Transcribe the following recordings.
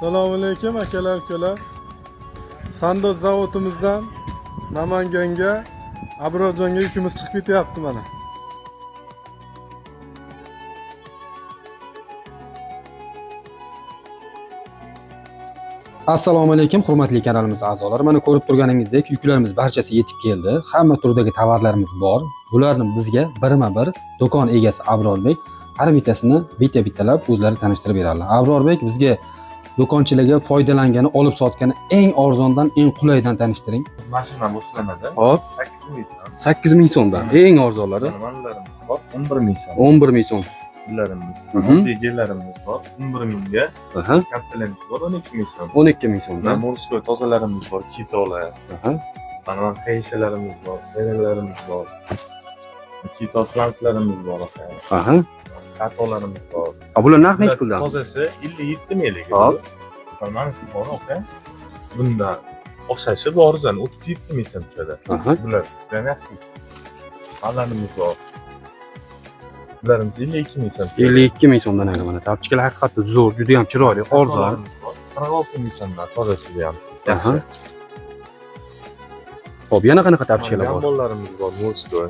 Assalomu alaykum akalar, ukalar. Sandoz zavodimizdan Namanganga Abrojonga yukimiz chiqib ketyapti mana. Assalomu alaykum hurmatli kanalimiz a'zolari. Mana ko'rib turganingizdek yuklarimiz barchasi yetib keldi. Hamma turdagi tovarlarimiz bor. Bularni bizga birma-bir do'kon egasi Abrorbek har bittasini bitta-bittalab o'zlari tanishtirib beradilar. Abrorbek bizga do'konchilarga foydalangani, olib sotgani eng arzondan, eng qulaydan tanishtiring. Mashina boshlanadi. Hop, 8000 so'm. 8000 so'mdan eng arzonlari Manlarimiz bor 11000 so'm. 11000 so'm. Bularimiz, Mhm. degelarimiz bor 11000 ga. Aha, Kattalarimiz bor 12000 so'm. 12000 so'mdan. Morskoy tozalarimiz bor, chitolar. Aha, Mana xeyishalarimiz bor, venerlarimiz bor. Chito franslarimiz bor. aha. Kartolarimiz bor. Bular narx necha puldan? Tozasi 57 minglik. Hop. Mana shu bor, aka. Bunda o'xshashi bor, 37 ming so'm tushadi. Aha. Bular juda yaxshi. Allanimiz bor. Bularimiz 52 ming so'm. 52 ming so'mdan aka mana. Tapchilar haqiqatda zo'r, juda ham chiroyli, arzon. 46 ming so'mdan tozasiga ham. Aha. Xo'p, yana qanaqa tapchilar bor? Jambollarimiz bor, Morskoy.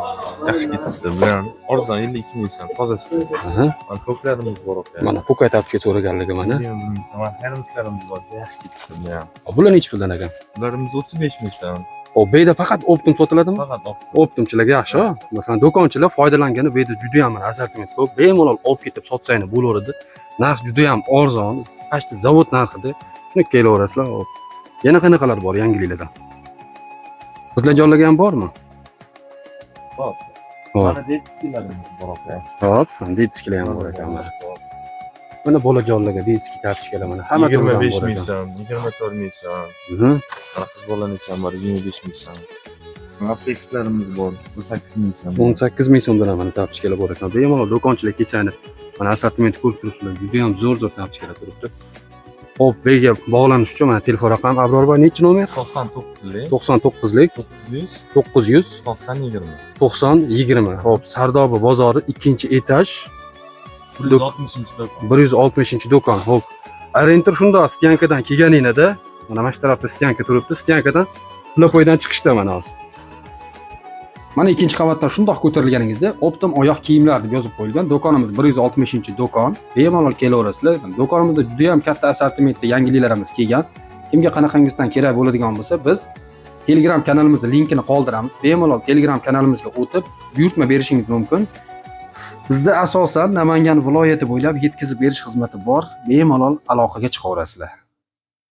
Yaxshi kesibdi. Bular arzon 52 ming so'm tozasi. Aha. Mana ko'klarimiz bor, aka. Mana Pukay tapchiga so'raganligi mana. Mana hermislarimiz bor, yaxshi ketibdi bular. Bular necha puldan aka? Bularimiz 35 ming so'm. Xo'p, bu yerda faqat optim sotiladimi? Faqat oq. Optimchilarga yaxshi. Masalan, do'konchilar foydalangani bu yerda juda ham assortiment ko'p. Bemalol olib ketib sotsanglar bo'laveradi. Narx juda ham arzon. Почти zavod narxida. Shuni kelaverasizlar. Hop. Yana qanaqalar bor yangiliklardan? Qizlar jonlarga ham bormi? Bor. Hop. Mana detskilarimiz bor, aka. Hop, diskilar ham bor ekan mana. Mana bolajonlarga diski tapchilar mana. Hamma turdan 25 bor ming ekan. so'm, 24 ming so'm. Mhm. Mana qiz bolaniki ham bor, 25 ming so'm. Mana apexlarimiz bor, 18 ming so'm. 18 ming so'mdan mana tapchilar bor ekan. Bemalol do'konchilar kelsanglar, mana assortiment ko'rib turibsizlar. Juda ham zo'r tapchilar turibdi. Xo'p, bega bog'lanish uchun mana telefon raqam Abrorbay nechi nomer? 99lik 99lik 900 900 90 20 90 20. Xo'p, Sardoba bozori 2-etaj 160-do'kon. 160-do'kon. Xo'p. Arentir shunda styankadan kelganingizda, mana mana shu tarafda styanka turibdi. Styankadan Pulapoydan chiqishda mana hozir. Mana ikkinchi qavatdan shundoq ko'tarilganingizda Optim oyoq kiyimlar deb yozib qo'yilgan. Do'konimiz 160-do'kon. Bemalol kelaverasizlar. Do'konimizda juda ham katta assortimentda yangiliklarimiz kelgan. Kimga qanaqangizdan kerak bo'ladigan bo'lsa, biz Telegram kanalimizning linkini qoldiramiz. Bemalol Telegram kanalimizga o'tib buyurtma berishingiz mumkin. Bizda asosan Namangan viloyati bo'ylab yetkazib berish xizmati bor. Bemalol aloqaga chiqaverasizlar.